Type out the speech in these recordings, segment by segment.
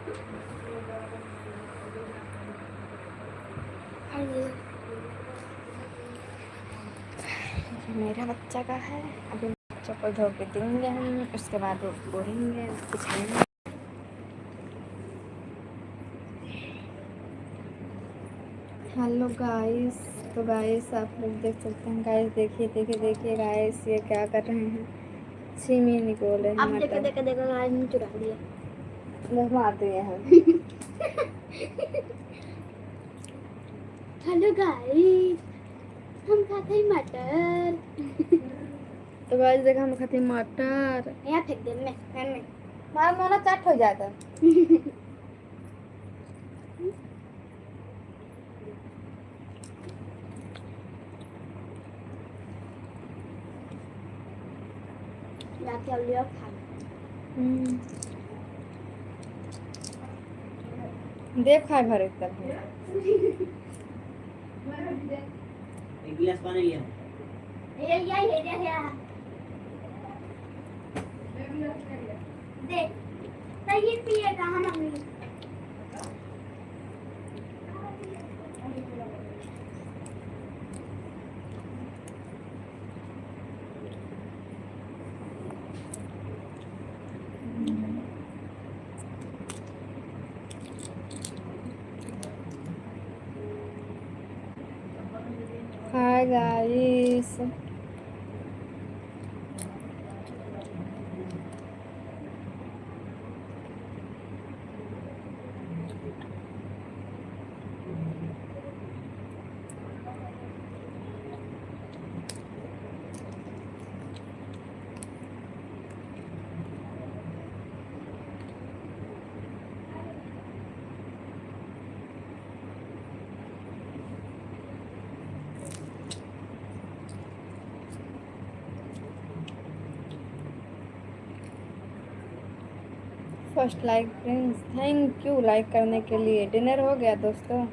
अब देखो देखो देखो गाइस ने चुरा लिया, बस मार दिए हैं। हेलो गाइस, हम खाते हैं मटर। तो गाइस देखो हम खाते हैं मटर, यहाँ फेंक दे मैं मार मोना चट हो जाता है। जाके लिया खा। देख खाए भर एक तरफ एक गिलास पानी लिया। ये लिया देख सही पिएगा हम mummy. Hi guys, first like friends, thank you like करने के लिए। डिनर हो गया दोस्तों?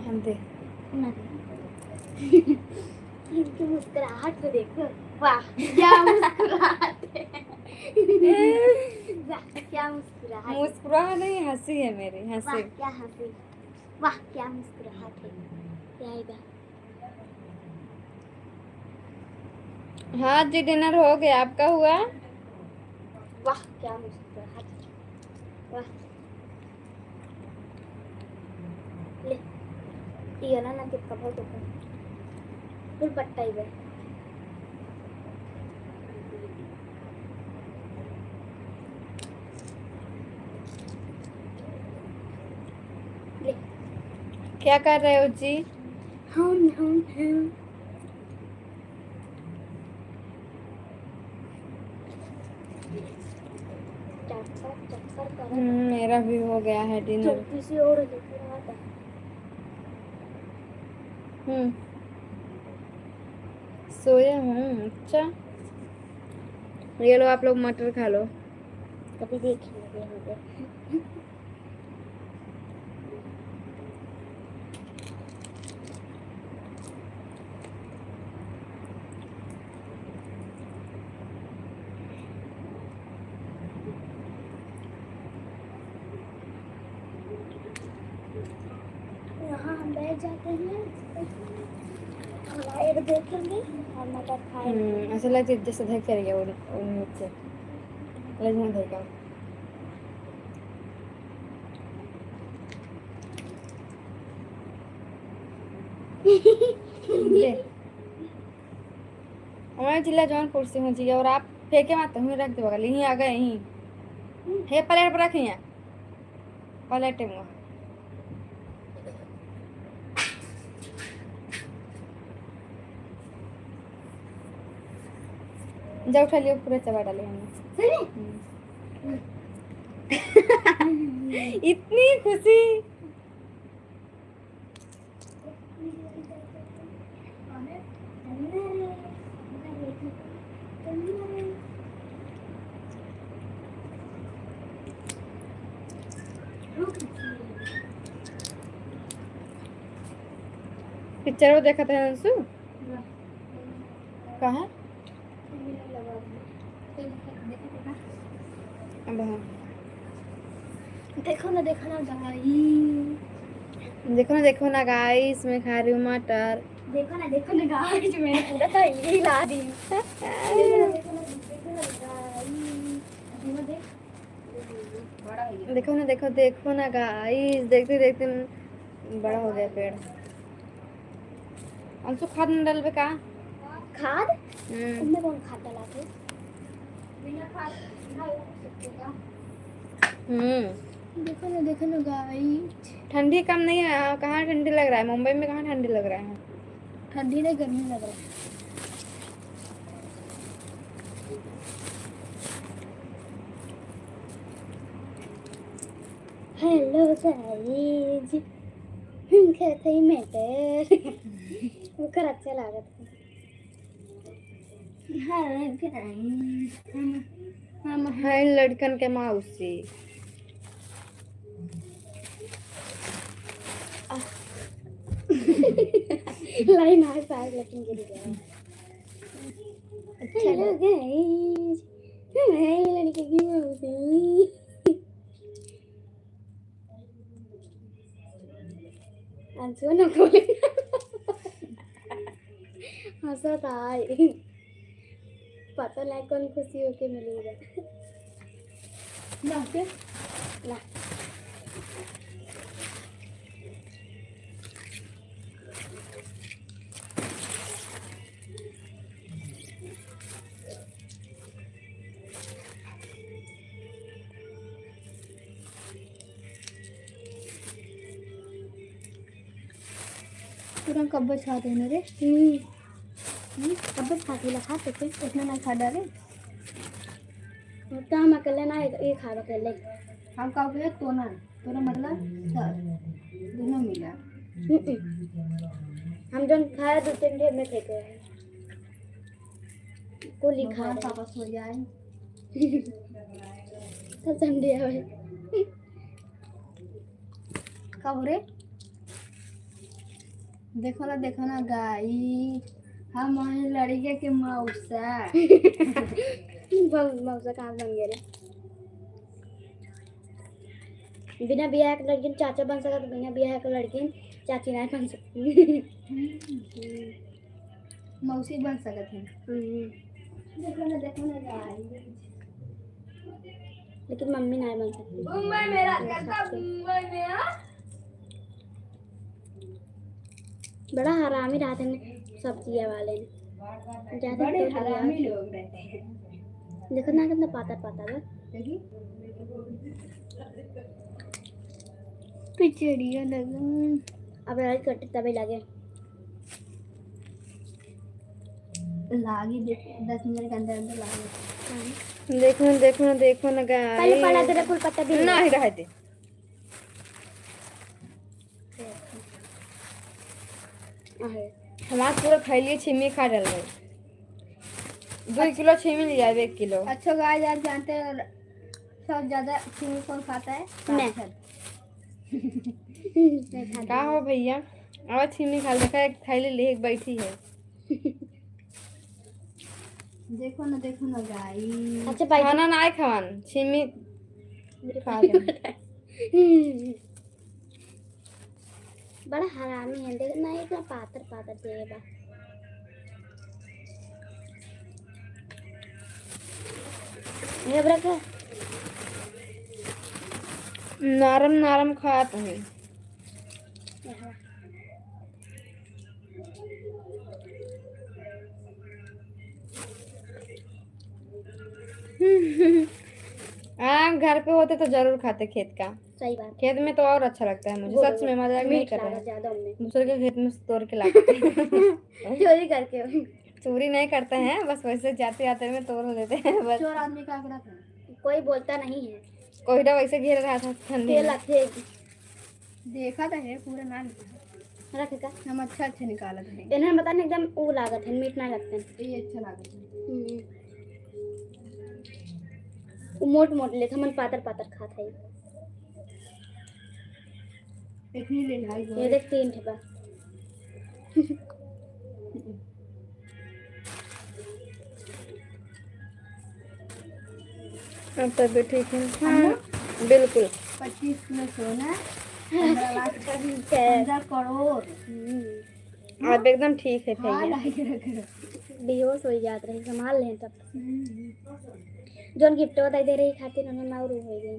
हम दे इनकी मुस्कुराहट को देखो, वाह क्या मुस्कुराहट है। वाह क्या मुस्कुराहट, मुस्कुरा नहीं, हंसी है मेरी, वाह हंसी। क्या हंसी, वाह क्या मुस्कुराहट है। जाएगा हाँ जी डिनर हो गया, आपका हुआ? वाह क्या मुस्कुराहट, वाह ले ये ना चिपका बहुत ऊपर फिर पट्टा ही बस। ले क्या कर रहे हो जी? हम चक्कर कर मेरा भी हो गया है डिनर। जल्दी से और लेकर आता। सोया हूँ। अच्छा ये लो आप लोग मटर खा लो। कभी देख लेंगे मुझे। यहाँ हम बैठ जाते हैं, लाइट देखेंगे और मटर खाएंगे। असं लगे जैसे देख रही है वो नीचे लगना देगा। हमारे जिला जौनपुर से हूँ जी, और आप फेंके मत हूँ, रख दे बगल यहीं आ गए यहीं हे प्लेट पर रखी है प्लेट में जा उठा लियो, पूरा चबा डाले हमने। इतनी खुशी। पिक्चर वो देखा था अंशु कहाँ अब हाँ देखो ना गाइस, देखो ना गाइस मैं खा रही हूँ मटर। देखो ना गाइस, मैंने पूरा तो यही ला दी। देखो ना गाइस, देखो ना गाइस, देखते देखते बड़ा हो गया पेड़। अंशु खाद न डालबे का? खाद उनमें कौन खाद डालते? बिना खाद ना हो सकते का? देखो ना गाइस, ठंडी कम नहीं है। कहाँ ठंडी लग रहा है? मुंबई में कहाँ ठंडी लग रहा है? ठंडी नहीं गर्मी लग रहा है। हेलो गाइस, हम कहते हैं मैटर वो कर अच्छा लागत है। हाँ गाइस, हम हाय लड़कन के मौसी। लाइन आ पास लेकिन गिर गया। हेलो गाइस, मैं लड़के की मौसी। अंशु ना बोले हंसा था पता नहीं कौन खुशी होके मिलेगा ना के ना पूरा कब्बे खा देने रे। कब्बे खा के लखा तो फिर उतना ना खा डाले तो हम अकेले ना ये खा अकेले हम का के तो ना मतलब दोनों मिला। हम जन खाया दो तीन ढेर में फेंके हैं को लिखा पापा सो जाए तो संडे है कब रे? देखो ना गाइस, हम लड़के के मौसा मौसा कहाँ बन गए रे? बिना बियाह के लड़की चाचा बन सका तो बिना बियाह के लड़की चाची नहीं बन सकती। मौसी बन सकते हैं। देखो ना गाइस, लेकिन मम्मी नहीं बन सकती। मुंबई मेरा कैसा मुंबई में बड़ा हरामी रहते हैं सब्जियां वाले ने ज्यादा बड़े हरामी लोग रहते हैं। देखो ना कितना पाता है देखी पिचड़िया लगे अब राइट कट तभी लगे लागी 10 मिनट के अंदर लागे। देखो ना गाइस, पहले पड़ा तेरा फूल पत्ता भी नहीं रहते। हमारे पूरा खैलिए छिमी खा डाल रहे 2 किलो छिमी लिया 1 किलो। अच्छा गाइस, आज जानते हैं सब ज्यादा चीनी कौन खाता है? मैं का हो भैया और छिमी खा देखा एक थैली ले बैठी है। देखो ना गाइस। अच्छा भाई खाना ना खावन छिमी खा बड़ा हरामी है। देख ना इतना पातर देगा ये बरका नरम खात है। घर पे होते तो जरूर खाते खेत का। सही बात। खेत में तो और अच्छा लगता है मुझे सच में। मजाक नहीं कर रहा ज्यादा हमने दूसरे के खेत में से तोड़ के लाते चोरी करके चोरी नहीं करते हैं, बस वैसे जाते में तोड़ देते हैं बस। चोर आदमी का करता है, कोई बोलता नहीं है। कोई ना वैसे घेर रहा था ठंडी में। देखा था है पूरा ना रखे का हम अच्छा निकाला था। इन्हें पता नहीं एकदम वो लागत है मीठ ना लगता है। ये अच्छा लागत है। मोट ले था मन पातर खाता है। इतनी ले लाई ये देख 3 ठेबा अब तबीयत ठीक है? हाँ बिल्कुल। 25 में सोना 15 लाख 15 करोड़ अब एकदम ठीक है हाँ भैया। लाइक रख बेहोश हो जात रही, संभाल लें तब जोन गिफ्ट बताई दे रही खातिर हमें मारू हो गई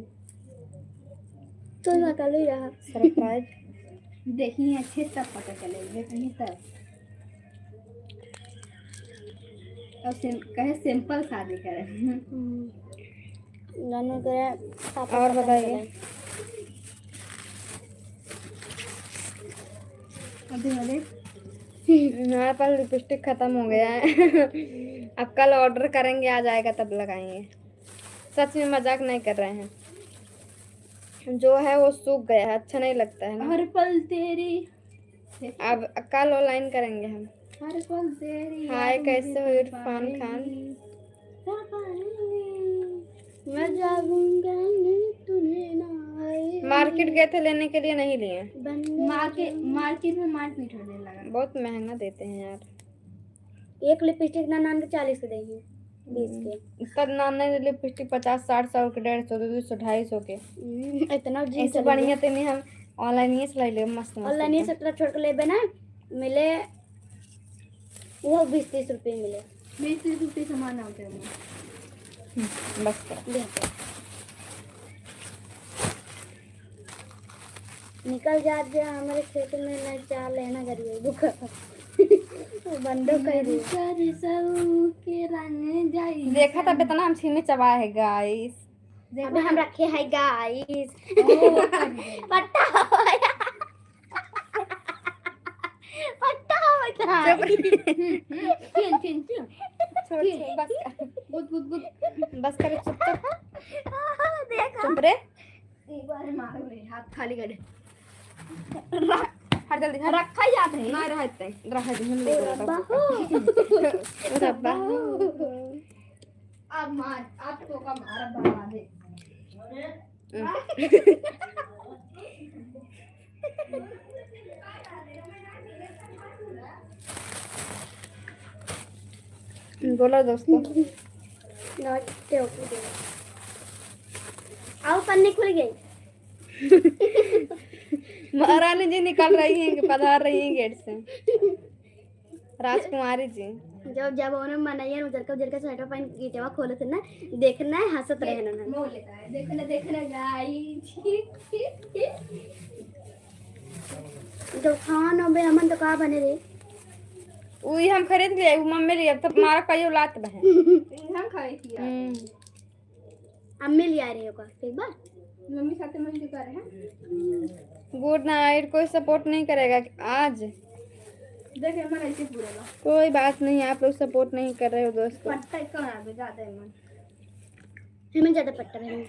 तो ना कल ही रहा सरप्राइज। देखिए अच्छे तब पता चलेगा कहीं तब अब कहे सिंपल शादी करे नानू करे पापा और पता नहीं बताइए। अभी वाले हमारे पास लिपस्टिक खत्म हो गया है। अब कल ऑर्डर करेंगे, आ जाएगा तब लगाएंगे। सच में मजाक नहीं कर रहे हैं। जो है वो सूख गया है, अच्छा नहीं लगता है ना। हर पल तेरी अब कल ऑनलाइन करेंगे हम। हर पल तेरी हाय याद कैसे मुझे हो इरफान खान? मैं जागूंगा तुम्हें ना आए मार्केट गए थे लेने के लिए, नहीं लिए। मार्केट में मारपीट होने लगा बहुत महंगा देते हैं यार। एक लिपस्टिक ना 40 के देंगे 20 के तब नाने लिपस्टिक 50-60 के 150 200 250 के। इतना जीन ऐसे बढ़िया तो नहीं, हम ऑनलाइन ही सिलाई ले मस्त मस्त ऑनलाइन ही एकदम। 17 छोड़ के लेबे ना मिले वो 20-30 रुपए मिले 20-30 रुपये सामान आते हैं बस करो। देते निकल जात जो हमारे खेत में न चाल लेना करिए बुक बंदो कह दी के रंग जाई देखा था इतना हम छीने चबाए है गाइस। अबे हम रखे हैं गाइस पट्टा पट्टा होता फिन फिन फिन छोड़ छोड़ बस कर। गुद गुद गुद बस कर चुप चुप देखा चुप रे। एक बार मार ले हाथ खाली कर हट जल्दी हट। रखा याद है ना रहते रह दे हम ले रब्बा रब्बा। अब मार आप तो का मारा बना दे बोलो दोस्तों। नोट ओके आओ पन्नी खुल गई महारानी जी निकल रही हैं, पधार रही हैं गेट से। राजकुमारी जी जब जब उन्हें मनाइए उधर का स्वेटर पहन गिटवा खोले थे ना देखना है हंसत रहे ना मोह लेता है देखना देखना गाइस जब खान अबे हमन तो का बने रे वही हम खरीद लिए, वो मम्मी लिए, अब तक मारा कई औलाद बहे। हम खाए किया अम्मी ले आ रही होगा एक बार मम्मी साथ में मिल कर हैं गुड नाइट। कोई सपोर्ट नहीं करेगा आज। देख मन ऐसे पूरा ला कोई बात नहीं, आप लोग सपोर्ट नहीं कर रहे हो दोस्तों। पट्टा कौन आवे ज्यादा है मन हमें ज्यादा पट्टा रहे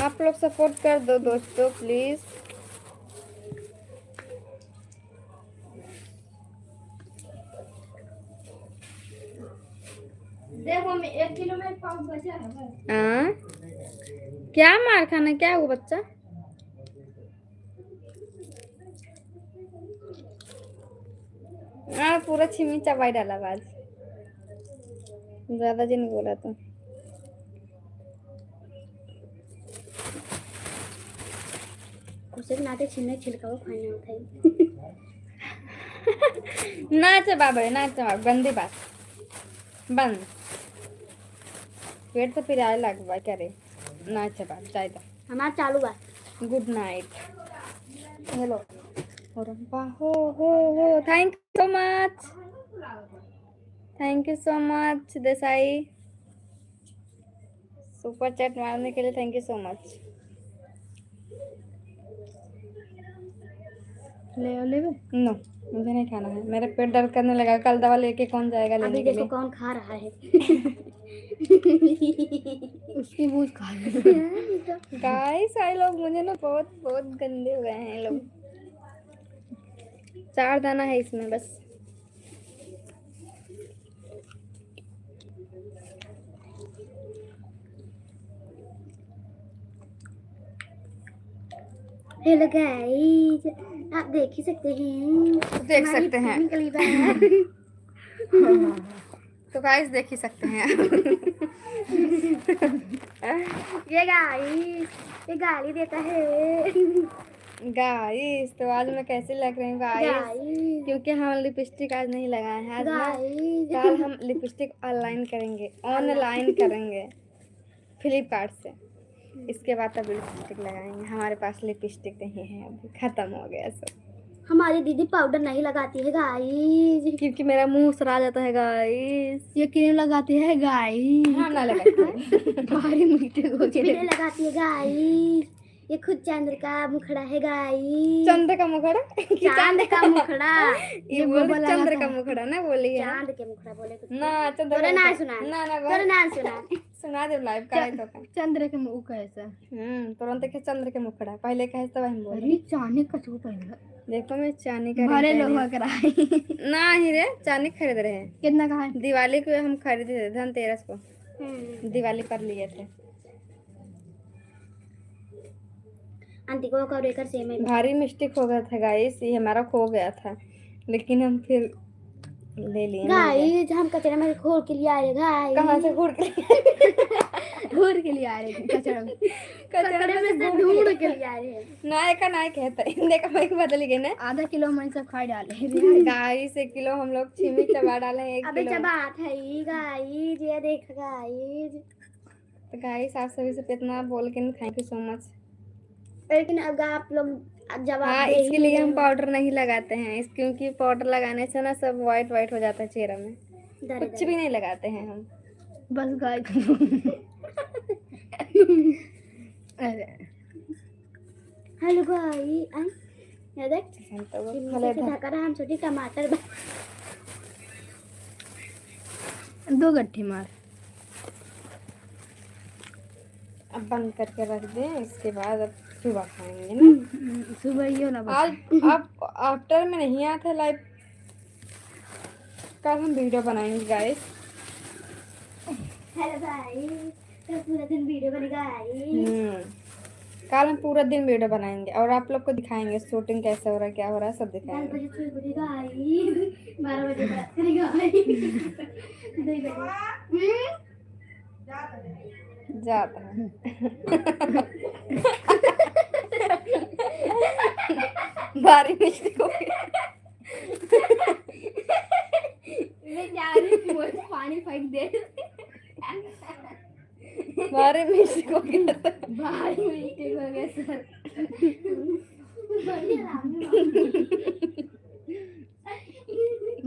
आप लोग सपोर्ट कर दो दोस्तों प्लीज। देख मम्मी 1 किलो में पाव बचा है बस हाँ क्या मार खाना, क्या हुआ बच्चा? हाँ पूरा छिमी चबाई डाला आज, ज्यादा जी नहीं बोला तो। कुछ नाते छिलने छिलका खाने होता है ना चबा बड़े ना चबा, गंदी बात बंद। पेट तो फिर आए लग बा क्या रे। ना चबा चाहिए। हमारा चालू बात गुड नाइट। हेलो हो thank you so much, thank you so much Desai. Super chat मारने के लिए थैंक यू सो मच। ले नो मुझे नहीं खाना है, मेरा पेट दर्द करने लगा। कल दवा लेके कौन जाएगा लेने अभी के देखो लिए? कौन खा रहा है उसकी मुंह खा गाइस आई लोग मुझे ना बहुत बहुत गंदे हो गए हैं ये लोग। 4 दाना है इसमें बस। हेलो गाइस आप देख ही सकते हैं। देख सकते हैं। निकली बात। तो गाइस देख ही सकते हैं। ये गाली देता है। गाइस तो आज मैं कैसे लग रही हूँ गाइस, क्योंकि हम लिपस्टिक आज नहीं लगाए हैं। आज ना कल हम लिपस्टिक ऑनलाइन करेंगे, ऑनलाइन करेंगे फ्लिपकार्ट से। इसके बाद तब लिपस्टिक लगाएंगे। हमारे पास लिपस्टिक नहीं है, अभी खत्म हो गया सब। हमारी दीदी पाउडर नहीं लगाती है गाइस, क्योंकि मेरा मुंह सरा जाता है गाइस। ये क्रीम लगाती है गाइस। हाँ ना लगाती है। भारी मीठे हो कुछ भी नहीं लगाती है गाइस। ये खुद चंद्र का मुखड़ा है गाइस। चंद्र का मुखड़ा? चांद का मुखड़ा। ये बोल चंद्र का मुखड़ा ना बोली है। चांद के मुखड़ा बोले कुछ ना चंद्र तोरे का ना मुखड़ा। सुना ना ना तोरे ना सुना। सुना दे लाइव का तो का। चंद्र के मुंह कैसा? तुरंत के चंद्र के मुखड़ा पहले कहे तब हम बोले। अरे चांदी का छू पहना। देखो मैं चांदी का भले रिंग लोहा कराई। पहनी। ना ही रे, चांदी खरीद रहे हैं। कितना का है? दिवाली को हम खरीदे थे, धनतेरस को दिवाली पर लिए थे। आंटी को कवरे कर सेम है। भारी मिस्टेक हो गया था गाइस, ये हमारा खो गया था, लेकिन हम फिर ले लिए। गाइस हम कचरे में खोल के लिए आए गाइस। कहाँ से घूर के घूर के लिए आ रहे थे कचरा में। कचरे में से ढूंढ के लिए आए हैं। नाय का नाय कहता है, देखा भाई बदल गए ना। आधा किलो मन सब खा डाले। गाइस 1 किलो हम लोग छिमी चबा डाले हैं। 1 अबे किलो चबात है गाइस, ये देख गाइस। तो गाइस आप सभी से इतना बोल के थैंक यू सो मच। लेकिन अगर आप लोग जवाब हाँ दे इसके लिए हम पाउडर नहीं लगाते हैं, क्योंकि पाउडर लगाने से ना सब वाइट वाइट हो जाता है चेहरा में। कुछ भी नहीं लगाते हैं हम, बस गाय। अरे हेलो गाइस, ये देख तो चिमनी से ढका रहा हम छोटी टमाटर। 2 गट्ठी मार। अब बंद करके रख दें। इसके बाद अब सुबह खाएंगे ना। सुबह ही हो ना बस। आज आप आफ्टर में नहीं आते लाइव, कल हम वीडियो बनाएंगे गाइस। हेलो गाइस, कल पूरा दिन वीडियो बनेगा गाइस। कल हम पूरा दिन वीडियो बनाएंगे और आप लोग को दिखाएंगे शूटिंग कैसे हो रहा है, क्या हो रहा है, सब 10 दिखाएंगे। बजे छुई बजेगा गाइस, 12 बजे बात करेगा गाइस। 2 बजे जाता है। भारी मिस्टेक हो गई। मैं जा रही हूँ, मुझे पानी फेंक दे। भारी मिस्टेक हो गया था। भारी मिस्टेक हो गया सर।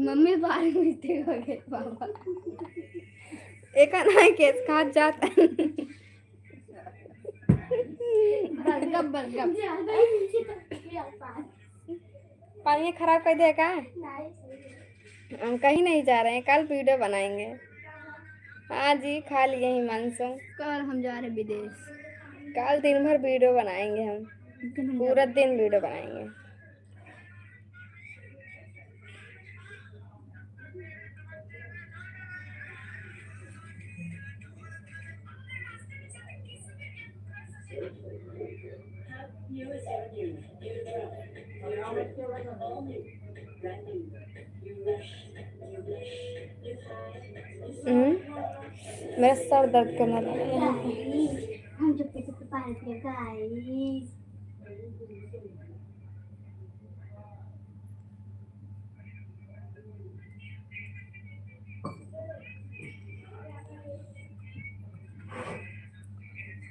मम्मी भारी मिस्टेक हो गई पापा। एक ना केस खा जाता है। बलगम पानी खराब कर दिया का? हम कहीं नहीं जा रहे हैं, कल वीडियो बनाएंगे। हाँ जी खा लिए हिमांशु। कल हम जा रहे विदेश। कल दिन भर वीडियो बनाएंगे हम, पूरा दिन वीडियो बनाएंगे। मेरा सर दर्द करने लगा। हम चुपके चुपके पानी पिए गाइस।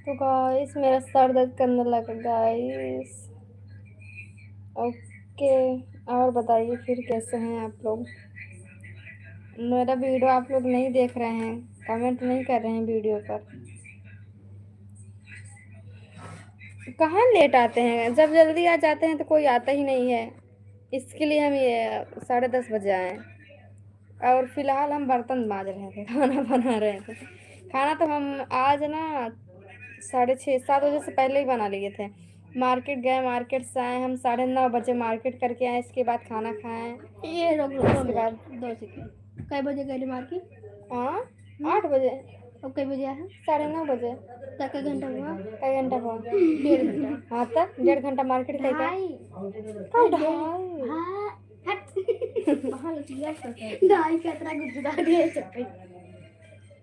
तो गाइस मेरा सर दर्द करने लगा गाइस। ओके और बताइए फिर कैसे हैं आप लोग। मेरा वीडियो आप लोग नहीं देख रहे हैं, कमेंट नहीं कर रहे हैं वीडियो पर। कहाँ लेट आते हैं, जब जल्दी आ जाते हैं तो कोई आता ही नहीं है। इसके लिए हम ये 10:30 बजे आए और फिलहाल हम बर्तन मांज रहे थे, खाना बना रहे थे। खाना तो हम आज ना 6:30-7 बजे से पहले ही बना लिए थे। मार्केट गए, मार्केट से आए हम 9:30 बजे मार्केट करके आए। इसके बाद खाना खाएं। ये रोक लो, इसके बाद 2 सेकंड। कई बजे गए मार्केट? हाँ 8 बजे। अब कई बजे है? 9:30 बजे। तक का घंटा हुआ? कई घंटा हुआ? 1.5 घंटा। हाँ तक 1.5 घंटा मार्केट गई क्या? ढाई। तो ढाई। हाँ हट। वहाँ लुचिया ढाई का इतना गुजरा दिए चप्पे।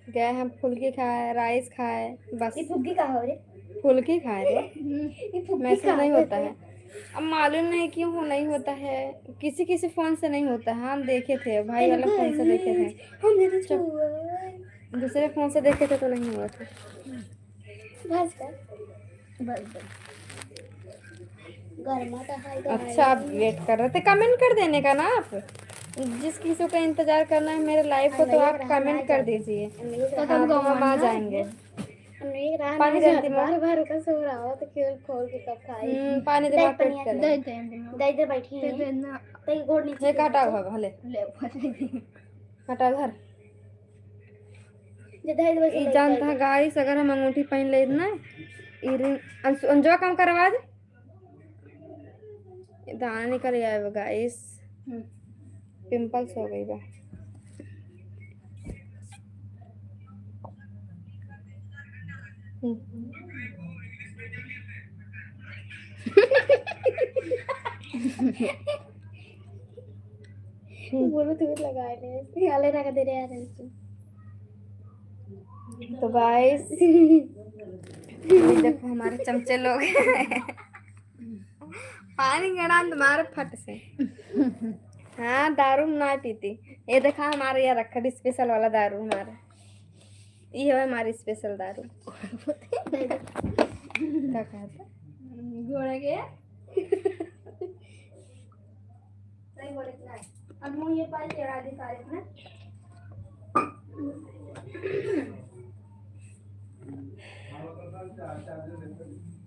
गए हम फुल्की खाए, राइस खाए, बस। ये फुग्गी का हो रे? फुल्की खाए रे, ये फुग्गी मैसेज का नहीं होता है। अब मालूम नहीं क्यों हो नहीं होता है, किसी किसी फोन से नहीं होता है। हम देखे थे भाई वाला फोन से देखे थे, हमने तो छुआ। दूसरे फोन से देखे थे तो नहीं हुआ था। बस कर। बस। गर्मा तो है। अच्छा आप वेट कर रहे थे, कमेंट कर देने का ना आप। जिस किसी को इंतजार करना है मेरे लाइव को तो आप कमेंट कर दीजिए। हाँ तो हम आ जाएंगे। पानी देती बार बार का सो रहा हो तो केवल खोल के कब खाई। पानी दे बात पेट कर दे दे दाई इधर बैठी है देना। तई गोड़ नीचे ये काटा हुआ भले ले हटा घर। जे दाई बस ई जानता है गाइस, अगर हम अंगूठी पहन ले ना इरिंग अंजवा काम करवा दे, दाना निकल आएगा गाइस। पिंपल्स हो गई बा। बोलो तू लगाए ले आले रख दे रे यार इनसे। तो गाइस देखो हमारे चमचे लोग पानी गिरा तुम्हारे फट से। हाँ दारू ना पीती। ये देखा हमारे यहाँ रखा स्पेशल वाला दारू हमारा, ये है हमारी स्पेशल दारू। क्या कहता घोड़ा के नहीं बोले नहीं। अब मुंह ये पाल चढ़ा दे सारे ना।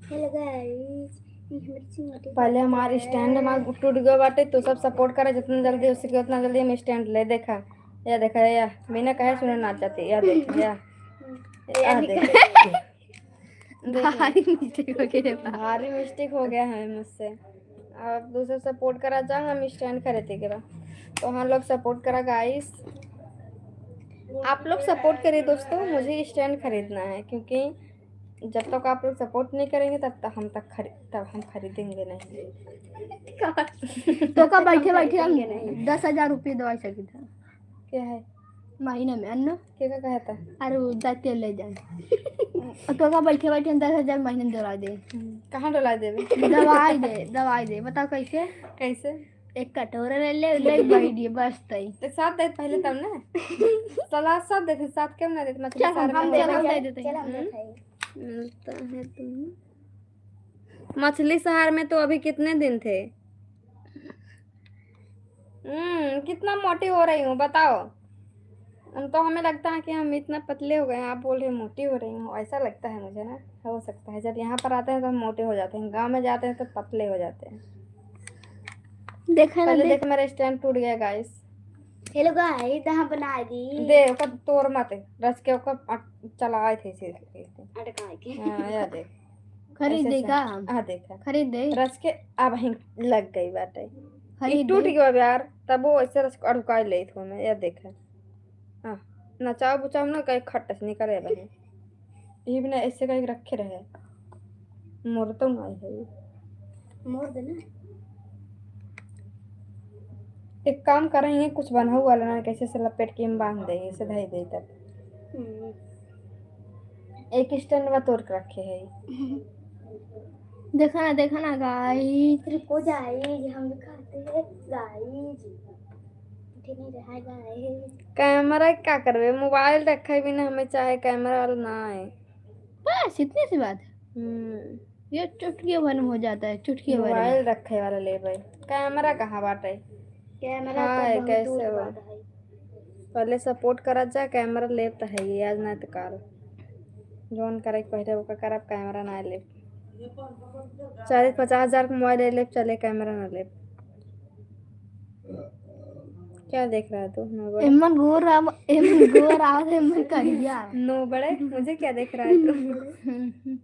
हेलो गाइस मिर्ची मोटी पहले हमारे स्टैंड हमारा टूट गया बाटे, तो सब सपोर्ट करे जितना जल्दी हो सके उतना जल्दी हम स्टैंड ले। देखा या देखा या बिना कहे सुने ना चाहती या देखा या भारी मिस्टेक हो गई। भारी मिस्टेक हो गया है मुझसे। अब दूसरे सपोर्ट करा जा, हम स्टैंड खरीदे के बाद तो हम लोग सपोर्ट करा गाइस। आप लोग सपोर्ट करिए दोस्तों, मुझे स्टैंड खरीदना है, क्योंकि जब तक आप लोग सपोर्ट नहीं करेंगे तब हम खरीदेंगे नहीं। तो का बैठे बैठे हम 10,000 रुपये दवाई सकी था क्या है महीने में अन्न क्या कहता अरे उधर तेल ले जाए। तो का बैठे बैठे हम 10,000 महीने में दवा दे। कहाँ डला देवे? दवाई दे बताओ कैसे? कैसे? एक कटोरा ले बैठ दिए बस तई तो साथ दे पहले तब ना सलाद साथ देते, साथ क्यों ना देते? मछली चल सार हम में दे देते चल हैं। हम तो खाई मिलता है तुम्हें मछली शहर में तो अभी कितने दिन थे? कितना मोटी हो रही हूँ बताओ। तो हमें लगता है कि हम इतना पतले हो गए हैं, आप बोल रहे मोटी हो रही हूँ, ऐसा लगता है मुझे ना। हो सकता है जब यहाँ पर आते हैं तो हम मोटे हो जाते हैं, गांव में जाते हैं तो पतले हो जाते हैं। देखा ना पहले देख मेरा स्टैंड टूट गया गाइस। हेलो गाइस हम बना दी दे ओका तोड़ मत रस के ओका चलाए थे सीधे। अटका के हाँ या देख खरीद ऐसे दे से। का हाँ देखा खरीद दे रस के अब हिंग लग गई बाटे। ई खरीद टूट दे। गया अब यार, तब वो ऐसे रस अड़काई ले थो मैं या देखा। हाँ नचाव बुचाव ना कहीं खट्ट से निकले बहे, ये बिना ऐसे कहीं रखे रहे मोर तो नहीं है ये। मोड़ देना। एक काम करेंगे कुछ बना हुआ लेना कैसे से लपेट के हम बांध देंगे इसे धई दे तक। एक स्टैंड में तोड़ के रखे है। देखा ना गाइस रुको गाइस हम भी खाते हैं गाइस। ठीक नहीं रहा गाइस। कैमरा क्या करवे, मोबाइल रखे भी ना हमें चाहे कैमरा वाला ना है। बस इतनी सी बात है। ये चुटकी भर में हो जाता है चुटकी भर में। मोबाइल रखे वाला ले भाई, कैमरा कहाँ बाटे? कैमरा हाँ तो बहुत कैसे दूर हो? बात है। पहले सपोर्ट करा जा, कैमरा ले तो है ये आज ना तो काल जोन करे पहले वो करब कैमरा ना ले। 40-50 हजार का मोबाइल ले चले कैमरा ना ले। क्या देख रहा है तू? नो बड़े एमन गोर आव एमन करिया। नो बड़े मुझे क्या देख रहा है तू?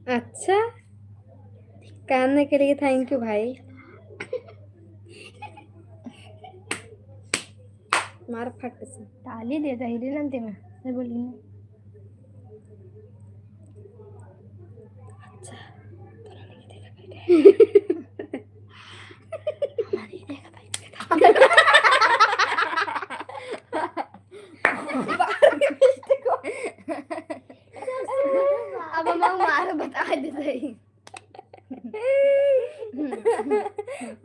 अच्छा कहने के लिए थैंक यू भाई। मार फट से। ताली देता ही नंते में मैं बोली ना अब हम मार बता दे सही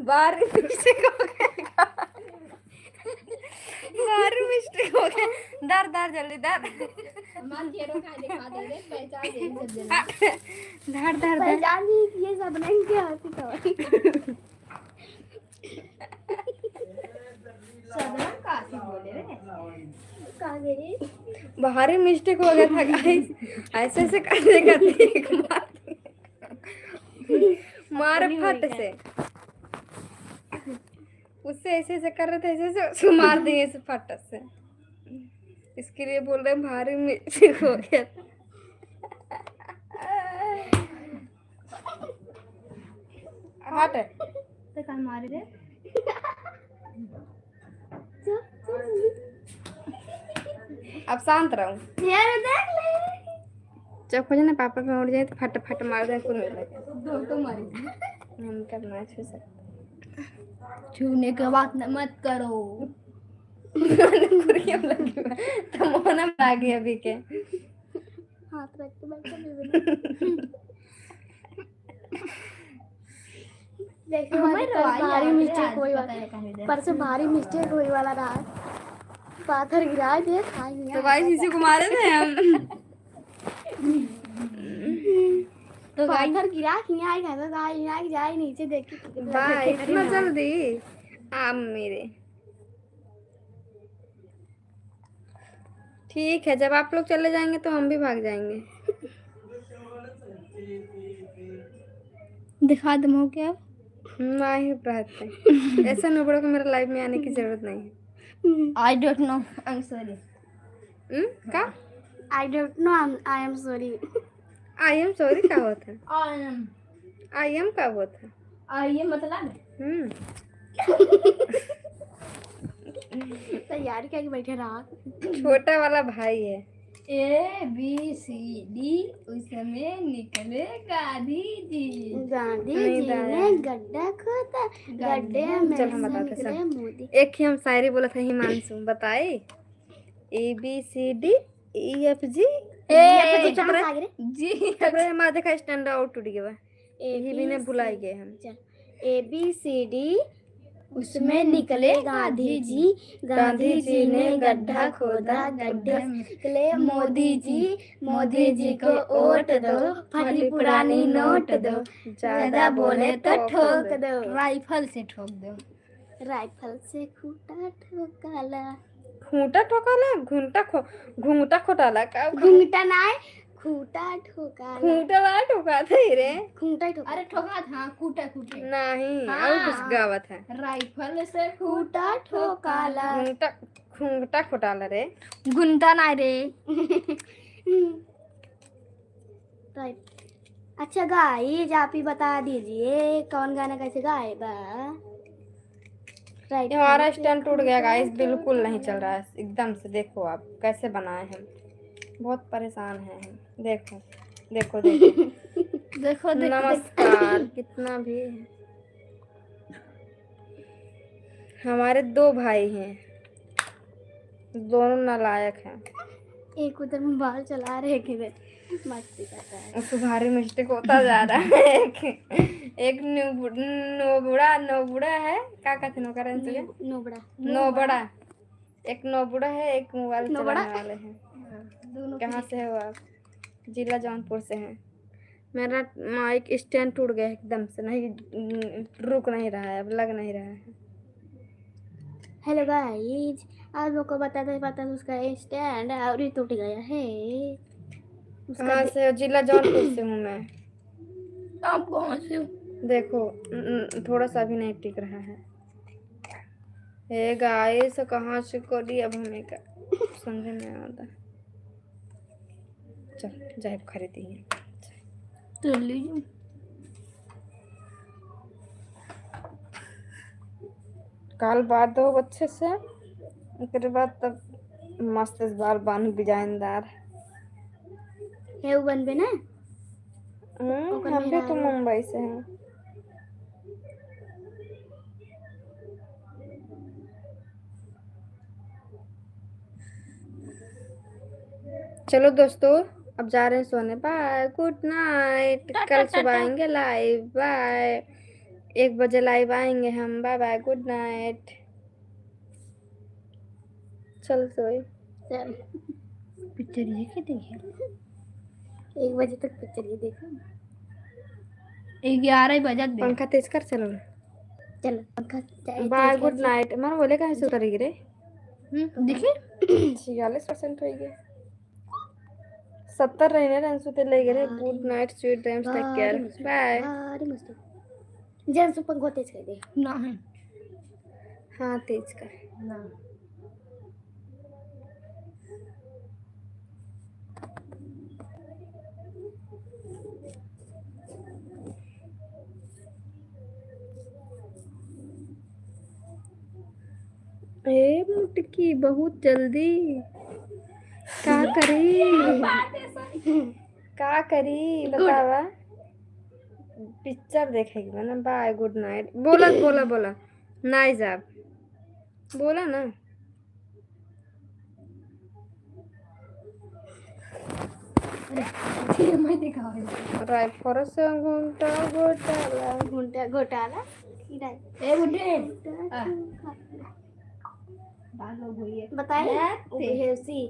बारी मिस्टेक हो गया। बारी मिस्टेक हो गया। दर दर जल्दी दर। मार चेहरा का दिखा दे रे पहचान दे सब जल्दी धर धर धर। पहचान नहीं ये सब नहीं क्या होती तो सबना काफी बोले रे कहाँ गई? भारी मिस्टेक हो गया था गाइस। ऐसे ऐसे करते करते एक मार फट से। उससे ऐसे ऐसे कर रहे थे, ऐसे ऐसे उसको मार दिए इस फट से। इसके लिए बोल रहे हैं भारी मिस्टेक हो गया था। हट तो कहाँ मारे रे अब शांत रहूं। यार देख ले जब खोजे ना पापा पे उड़ जाए तो फट फट मार दे कुल मिल के। दो तो मारी हम करना छू सकते। छूने के बात मत करो कुरियम लगी हुआ है, तो मोहना आ गई अभी के। हाथ रख के बैठा बेबी देखो हमारे कल रवाई भारी आज मिस्टेक हुई पता है कहाँ है परसों भारी मिस्टेक हुई वाला रहा पाथर गिरा दे खाई तो भाई किसी को मारे थे हम। तो पाथर गिरा किया आई खाता था यहाँ जाए नीचे देखी भाई इतना जल्दी आप मेरे। ठीक है, जब आप लोग चले जाएंगे तो हम भी भाग जाएंगे। दिखा दम हो क्या नहीं रहते ऐसा नुबड़ों को मेरे लाइफ में आने की जरूरत नहीं है। I don't know I am sorry का I don't know I am sorry I am sorry का होता है? आई आई एम का होता है? ये मतलब तैयारी करके बैठे रहा छोटा वाला भाई है। ए बी सी डी उसमें निकले गांधी जी गांधी नहीं जी दाया। ने गड्ढा खोदा गड्ढे में चल हम से बताते निकले सब। मोदी एक ही हम शायरी बोला था हिमांशु बताए A B C D E F G ये तो कहाँ से आ गए रे? जी हमारा देखा स्टैंड आउट टूट गया यही भी ने भुलाई गए हम। चल ए बी सी डी उसमें निकले गांधी जी ने गड्ढा खोदा गड्ढे में निकले मोदी जी को वोट दो फटी पुरानी नोट दो ज्यादा बोले तो ठोक दो राइफल से ठोक दो राइफल से खूंटा ठोकाला खूंटा ठोकाला घूंटा खोटाला का घूंघटा ना खूंटा ठोकाला खूंटा ला ठोका थे रे। खूंटा ठोका अरे ठोका था कूटा कूटे नहीं हाँ। और कुछ गावत है। राइफल से खूंटा ठोकाला खूंटा खोटाला रे। गुंता ना रे राइट अच्छा गाइस आप ही बता दीजिए कौन गाना कैसे गाएगा राइट हमारा स्टैंड टूट गया गाइस, बिल्कुल नहीं चल रहा है एकदम से। देखो आप कैसे बनाए हैं, बहुत परेशान हैं हम। देखो देखो देखो देखो नमस्कार कितना भी है। हमारे दो भाई हैं, दोनों नालायक हैं। एक उधर में बाल चला रहे किधर मस्ती कर रहा है उसको भारी मिस्टेक होता जा रहा है। एक नोबुड़ा है क्या कहते हैं नौकरन तुझे नोबड़ा नोबड़ा। एक नोबुड़ा है, एक मोबाइल नोबड़ा? चलाने वाले हैं। दोनों कहाँ से है वो आप? जिला जौनपुर से हैं। मेरा माइक स्टैंड टूट गया एकदम से, नहीं रुक नहीं रहा है, अब लग नहीं रहा है। हेलो गाइस आप लोग को बताते उसका स्टैंड और ही टूट गया है कहाँ से? जिला जौनपुर से हूँ मैं। आप कौन से देखो थोड़ा सा भी नहीं टिक रहा है। हे गाइस कहाँ से करी अब हमें का समझ में आता। चल जाए खरीदी है तो लीजिए कल बात दो अच्छे से। उसके बाद तब मस्त इस बार बानू डिजाइनदार। है वो बनबे ना। हम भी तो मुंबई से हैं। चलो दोस्तों, अब जा रहे हैं सोने। Bye, good night. कल सुबह आएंगे लाइव। बाय, 1 बजे लाइव आएंगे हम। Bye bye, good night. चल सोई। चल पिक्चर ये क्या देखिए 1 बजे तक पिक्चर ही देखो। 11 बजा दे। पंखा तेज कर। चलो चल पंखा बाय, गुड नाइट। मन बोले कहाँ से उतरेगी रे? देखिए 46% हो गए। 70 रहने रंसू ते ले गए। Good night, sweet dreams, take care, bye. भारी मस्त जन से पंखा तेज कर दे। ना है हाँ तेज कर। ना ए मुटकी बहुत जल्दी का करी? का करी बतावा। पिक्चर देखेगी ना। Bye, good night. बोला बोला बोला नाइस आप बोला ना। मैं दिखा रायपुर से घूमता घोटाला। घोटाला ए बुड्ढे डालो भैया बताए उसी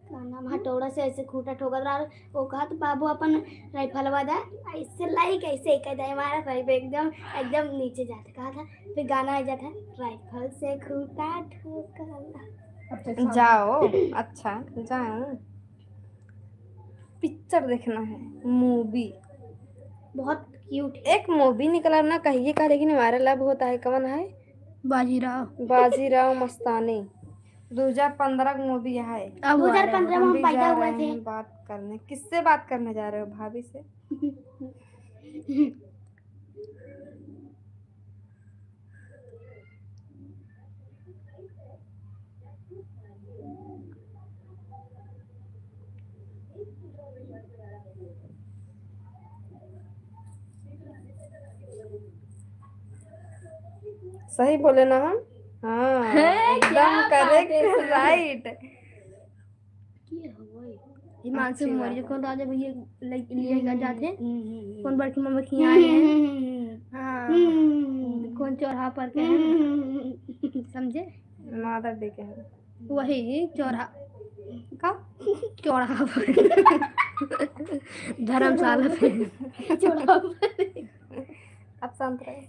का नाम हथौड़ा से ऐसे खूंटा ठोकर रहा। वो कहा तो बाबू अपन राइफल वादा ऐसे लाइक ऐसे ही कहता है हमारा राइफल एकदम एकदम नीचे जाता कहा था। फिर गाना आ जाता राइफल से खूंटा ठोकर। जाओ अच्छा जाओ। पिक्चर देखना है, मूवी। बहुत क्यूट एक मूवी निकला ना कहिए का, लेकिन हमारा लाभ होता है। कौन है? बाजीराव मस्तानी। 2015 की मूवी है। अब 2015 में हम हम भी पैदा जा हुए रहे थे। हैं बात करने। किससे बात करने जा रहे हो? भाभी से। सही बोले ना हम? हाँ एकदम करेक्ट, राइट। हिमांशु मौर्य कौन राजा भैया लिए जाते कौन बड़की मम्मी की यहाँ हैं। हाँ कौन चौराहा पर के हैं समझे? माता डी के हैं। वही चौराहा का चौराहा पर धर्मशाला पे चौराहा पर। अब शांत रहे।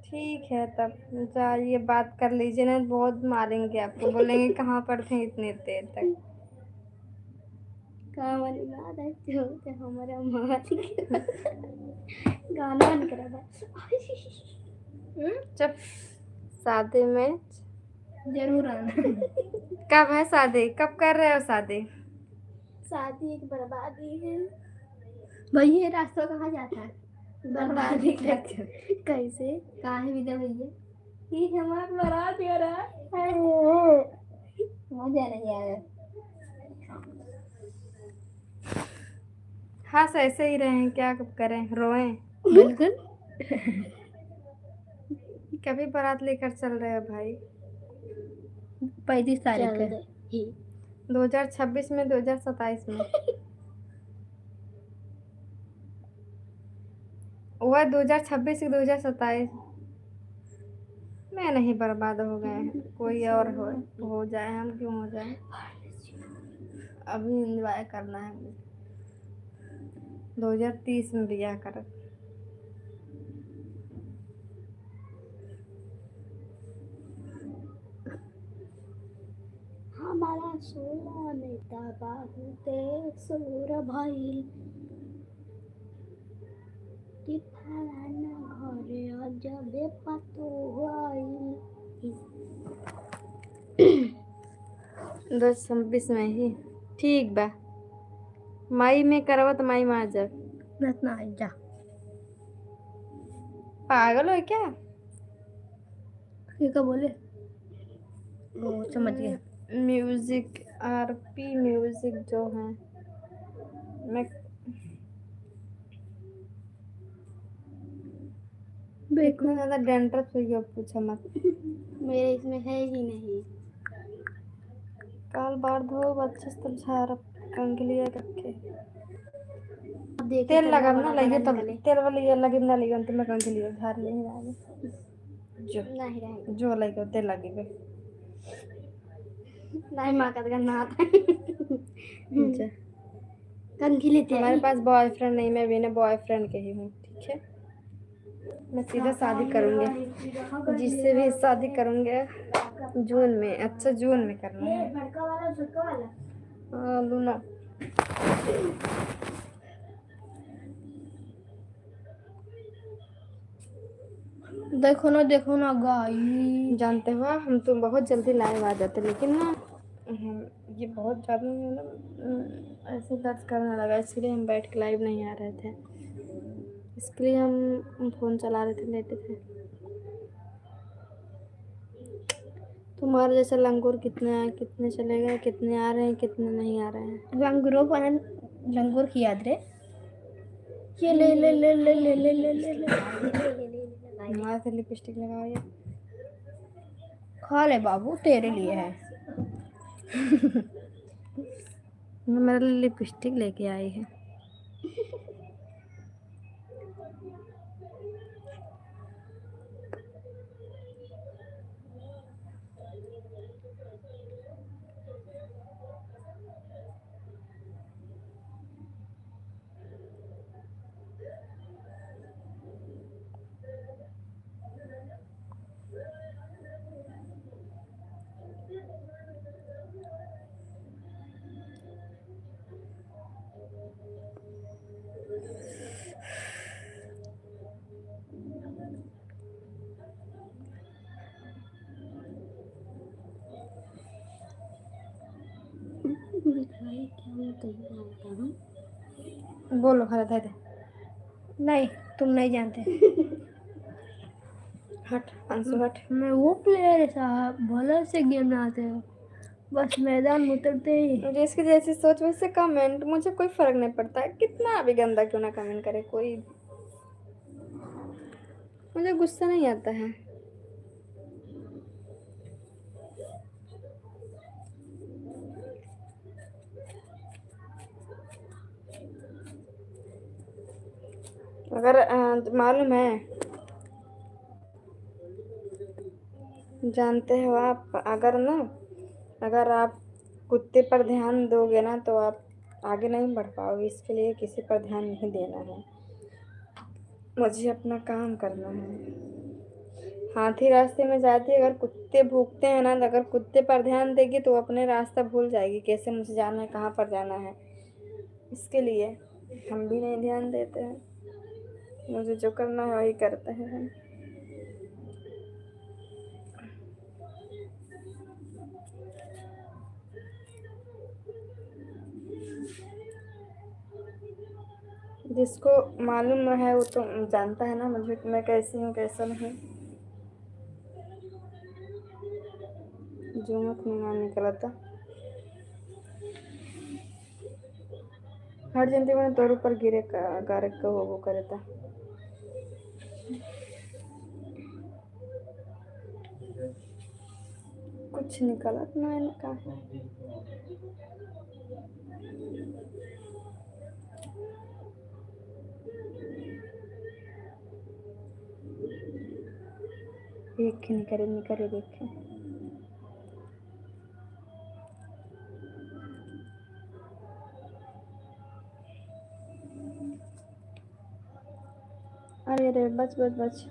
ठीक है तब जाइए बात कर लीजिए, ना बहुत मारेंगे आपको। बोलेंगे कहाँ पर थे इतने देर तक। हमारा गाना बंद करा था। जब शादी में जरूर आना। कब है शादी? कब कर रहे हो शादी? शादी एक बर्बादी है। भैया रास्ता कहाँ जाता है? बर्बादी तक कैसे कहाँ है विदा भैया? ठीक है हमारा बारात हो रहा है। मजा नहीं आया। हाँ ऐसे ही रहें, क्या करें? रोएं? बिल्कुल। कभी बारात लेकर चल रहे हो भाई? 35 तारीख है। 2026 में 2027 में वह 2026 से 2027 में नहीं बर्बाद हो गए हैं। कोई और हो जाए, हम क्यों हो जाए? अभी एंजॉय करना है मुझे। 2030 में ब्याह कर। हमारा सोला नेता बाहुते सोर भइल कि फलाना घरे अजबे पतो होइल। 2026 में ही ठीक बा। मई में करवा तो मई में आ जा। रत्ना जा पागल हो क्या? ये क्या बोले? ओ समझ गए। म्यूजिक आरपी म्यूजिक जो है, मैं इतना ज्यादा डेंड्रफ हो गया पूछा मत। मेरे इसमें है ही नहीं। काल बार धो अच्छे से तब झाड़ कंघी रखे अब देखिए तेल तगड़ा लगा ना बड़ा लगे बड़ा तब निकले। तेल वाली ये लगे ना लगे तो मैं कंघी लिए झाड़ नहीं रहा जो नहीं रहेगा। जो लगे तेल लगेगा नहीं माँ का करना आता है। अच्छा। कंघी लेते हमारे हैं। पास बॉयफ्रेंड नहीं, मैं बिना बॉयफ्रेंड के ही हूँ, ठीक है। मैं सीधा शादी करूँगी, जिससे भी शादी करूँगी जून में। अच्छा जून में करना है। बड़का वाला छोटा वाला। हाँ लूना। देखो ना गाई। जानते हो हम तो बहुत जल्दी लाइव आ जाते, लेकिन ना ये बहुत ज़्यादा मतलब ऐसे दर्द करने लगा, इसलिए हम बैठ के लाइव नहीं आ रहे थे। इसके लिए हम फ़ोन चला रहे थे, लेटे थे। तुम्हारे जैसे लंगूर कितने आए, कितने चले गए, कितने आ रहे हैं, कितने नहीं आ रहे हैं। लंगूर की याद रे। ये ले ले ले ले ले ले ले ले ले। हमारे से लिपस्टिक लगाओ ये। खा ले बाबू, तेरे लिए है। ये मेरे लिए लिपस्टिक लेके आई है। बोलो खा दे दे। नहीं, तुम नहीं जानते। हट अंशु हट। मैं वो प्लेयर है साहब, भले से गेम में आते हो, बस मैदान में उतरते ही। जिसकी जैसी सोच वैसे कमेंट, मुझे कोई फर्क नहीं पड़ता है, कितना भी गंदा क्यों ना कमेंट करे कोई, मुझे गुस्सा नहीं आता है। अगर मालूम है, जानते हो आप, अगर आप कुत्ते पर ध्यान दोगे ना तो आप आगे नहीं बढ़ पाओगे। इसके लिए किसी पर ध्यान नहीं देना है, मुझे अपना काम करना है। हाथी रास्ते में जाती है, अगर कुत्ते भूखते हैं ना, अगर कुत्ते पर ध्यान देगी तो अपने रास्ता भूल जाएगी, कैसे मुझे जाना है, कहाँ पर जाना है। इसके लिए हम भी नहीं ध्यान देते हैं, मुझे जो करना है वही करते हैं हम। जिसको मालूम है वो तो जानता है ना मुझे, मैं कैसी हूँ कैसा नहीं। जो मत नहीं निकला था हर जनते मैंने तोर ऊपर गिरे गारे का वो करे था। कुछ निकला ना इनका। एक निकले देखे। अरे अरे बच बच बच।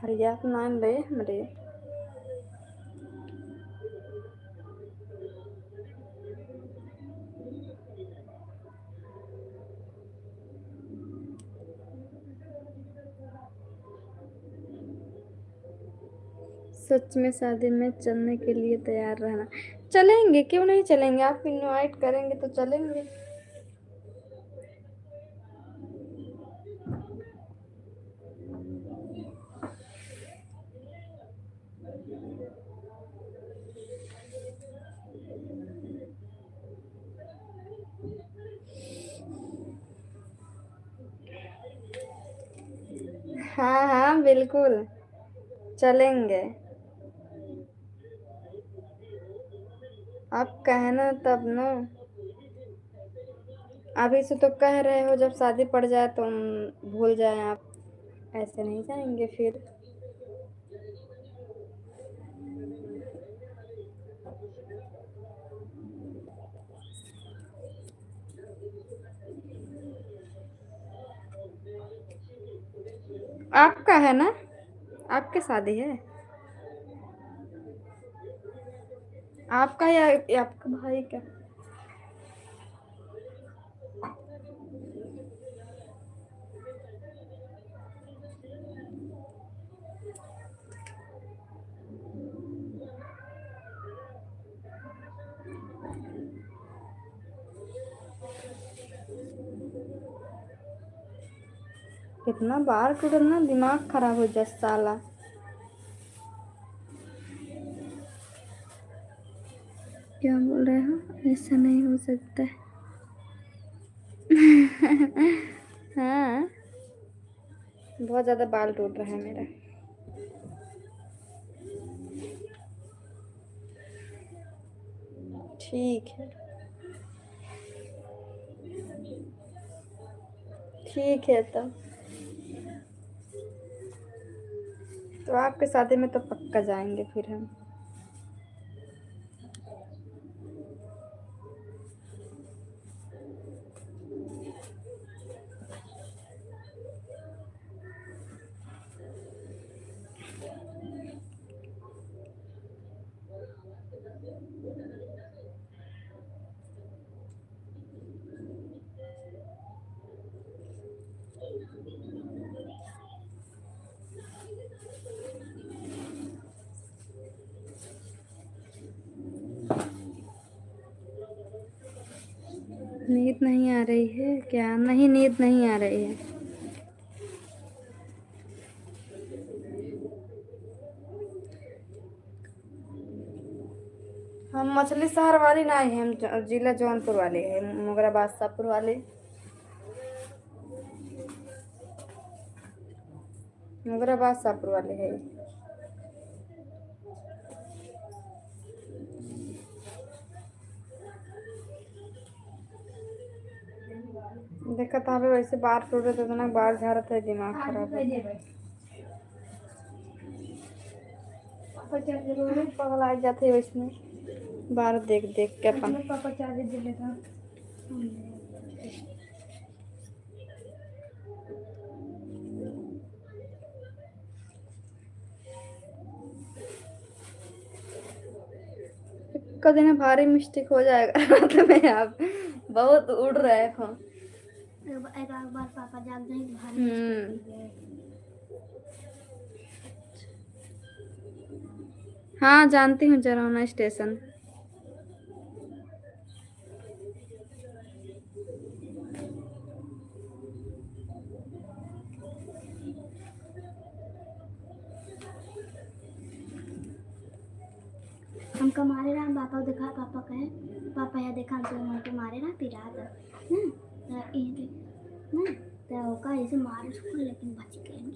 हरिया नाम ले मरे। सच में शादी में चलने के लिए तैयार रहना। चलेंगे, क्यों नहीं चलेंगे, आप इनवाइट करेंगे तो चलेंगे। हाँ हाँ बिल्कुल चलेंगे। आप कहना तब ना। अभी से तो कह रहे हो, जब शादी पड़ जाए तो भूल जाएं आप। ऐसे नहीं जाएंगे फिर। आपका है ना, आपकी शादी है आपका या आपका भाई का? कितना बार टूटना, दिमाग खराब हो जाए साला। क्या बोल रहे हो? ऐसा नहीं हो सकता। हाँ बहुत ज्यादा बाल टूट रहा है मेरा। ठीक है ठीक है। तो आपके शादी में तो पक्का जाएंगे फिर हम। नींद नहीं आ रही है क्या? नहीं, नींद नहीं आ रही है। हम मछली शहर वाली नहीं है, हम जिला जौनपुर वाले है, मोगरा बादशाहपुर वाले। मोगरा बादशाहपुर वाले है। देखा था वैसे बाल टूटे तो इतना बाल झाड़त है, दिमाग खराब है। पगला जाते है वैसे बाल देख देख के अपन। पापा चार्जर दे लेता। कभी ना भारी मिस्टेक हो जाएगा रात में। आप बहुत उड़ रहे हो। एक बार पापा जाग जाए तो भारी मुश्किल है। हाँ जानती हूँ, जरौना स्टेशन। हमका मारे ना पापा को देखा, पापा कहे पापा यहाँ देखा तो हमको मारे ना पिरा था ना तो का ऐसे मारे उसको, लेकिन बच गए नहीं।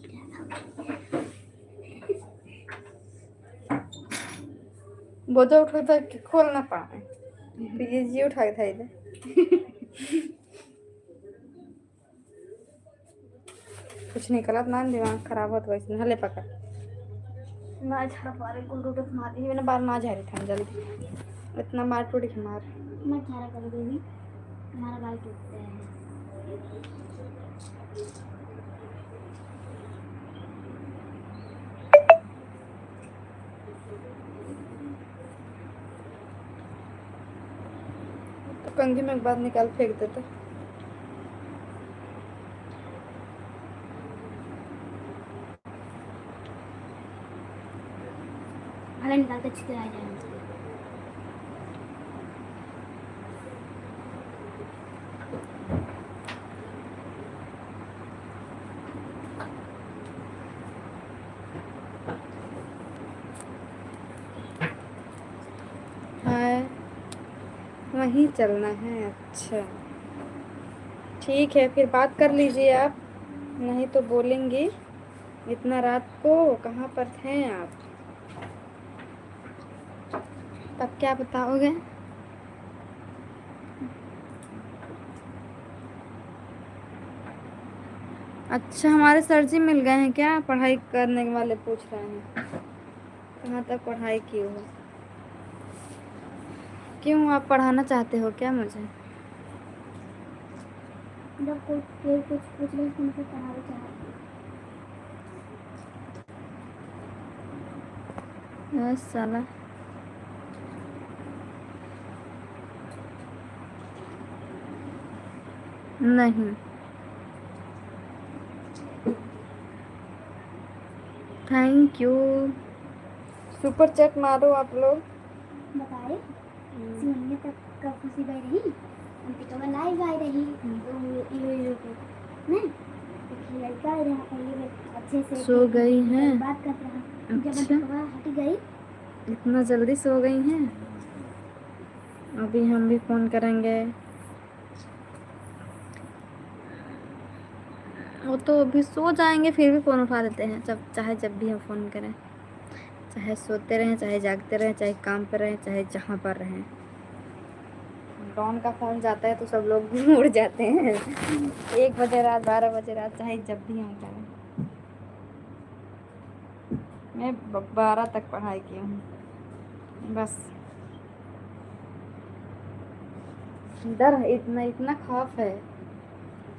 बोझा उठा था कि खोल ना पाए, तो ये जी उठा था इधर। कुछ निकला ना, दिमाग खराब होता वैसे। हले पकड़ ना झाड़ पा रहे, गुल टूट मार मैंने बार ना झाड़ी था जल्दी, इतना मार टूट के मार मैं झाड़ा कर दूँगी, हमारा बाल टूटते हैं। तो कंघी में एक बार निकाल फेंक देते। भाले निकाल के छिटे आ जाएंगे। वहीं चलना है? अच्छा ठीक है, फिर बात कर लीजिए आप, नहीं तो बोलेंगी। इतना रात को कहाँ पर थे आप? तब क्या बताओगे? अच्छा, हमारे सर जी मिल गए हैं क्या? पढ़ाई करने वाले पूछ रहे हैं कहाँ तक पढ़ाई की हो। क्यों, आप पढ़ाना चाहते हो क्या मुझे? जब कोई कुछ पूछ रहे तुमसे पढ़ाई चाहती बस साला। नहीं, थैंक यू। सुपर चैट मारो आप लोग। बताए सुनने तक का खुशी गई रही अंतिका में लाइव आई रही हीरो को नहीं एक लड़का ये अच्छे से सो गई हैं? बात कर रहा जब अच्छा, अंतिका हट गई इतना जल्दी सो गई हैं? अभी हम भी फोन करेंगे। वो तो अभी सो जाएंगे, फिर भी फ़ोन उठा देते हैं जब भी हम फ़ोन करें। चाहे सोते रहें, चाहे जागते रहें, चाहे काम पर रहें, चाहे जहाँ पर रहें। डॉन का फ़ोन जाता है तो सब लोग उड़ जाते हैं। 1 बजे रात, 12 बजे रात, चाहे जब भी हम करें। मैं 12 तक पढ़ाई की हूँ बस। डर है, इतना खौफ है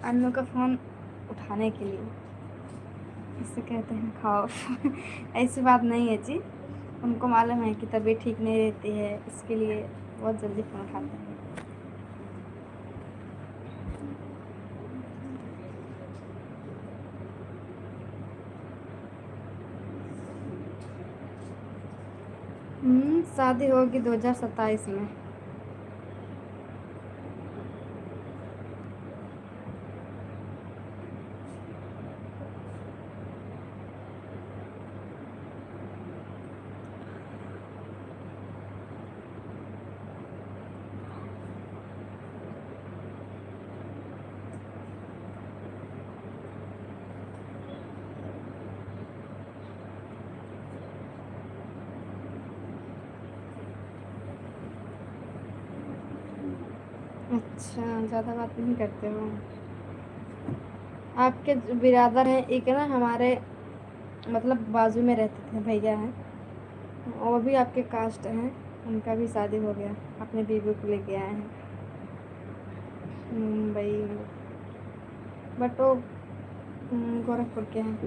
अन्नू का फ़ोन उठाने के लिए। इससे कहते हैं खौफ। ऐसी बात नहीं है जी, उनको मालूम है कि तबीयत ठीक नहीं रहती है, इसके लिए बहुत जल्दी फ़ोन उठाते हैं। शादी होगी 2027 में। अच्छा, ज़्यादा बात नहीं करते हो। आपके जो बिरादर हैं, एक है ना हमारे मतलब बाजू में रहते थे, भैया हैं, वो भी आपके कास्ट हैं। उनका भी शादी हो गया, अपने बीवी को लेके आए हैं मुंबई में। बट वो गोरखपुर के हैं।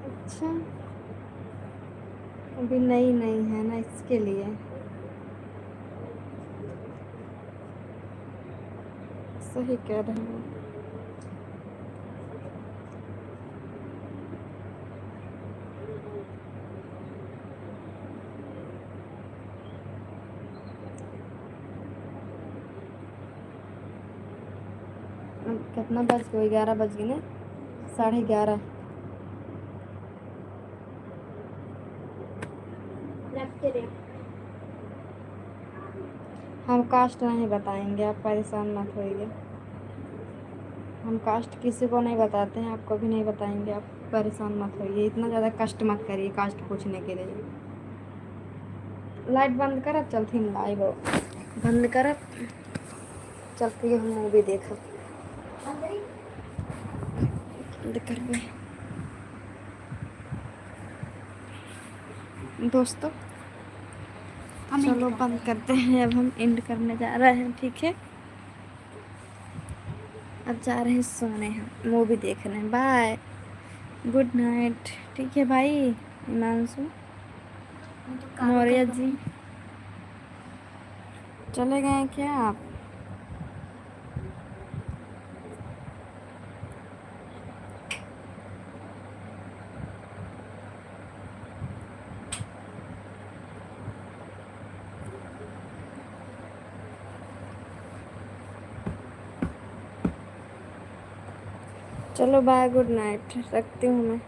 अच्छा, अभी नई है ना, इसके लिए। सही कह रहे हो। कितना बज गए? 11 बज गए ना, 11:30। रखते रहे हम कास्ट नहीं बताएंगे, आप परेशान मत होइए। हम कास्ट किसी को नहीं बताते हैं, आपको भी नहीं बताएंगे, आप परेशान मत होइए। इतना ज़्यादा कष्ट मत करिए कास्ट पूछने के लिए। लाइट बंद कर, अब चलती हूँ लाइव। बंद कर, अब चलती हूँ मूवी देखो। बंद कर दे दोस्तों। चलो बंद करते हैं, अब हम एंड करने जा रहे हैं, ठीक है। अब जा रहे हैं सोने, हम मूवी देखने। Bye, good night. ठीक है भाई हिमांशु मौर्य जी, चले गए हैं क्या आप? चलो बाय, गुड नाइट, रखती हूँ मैं।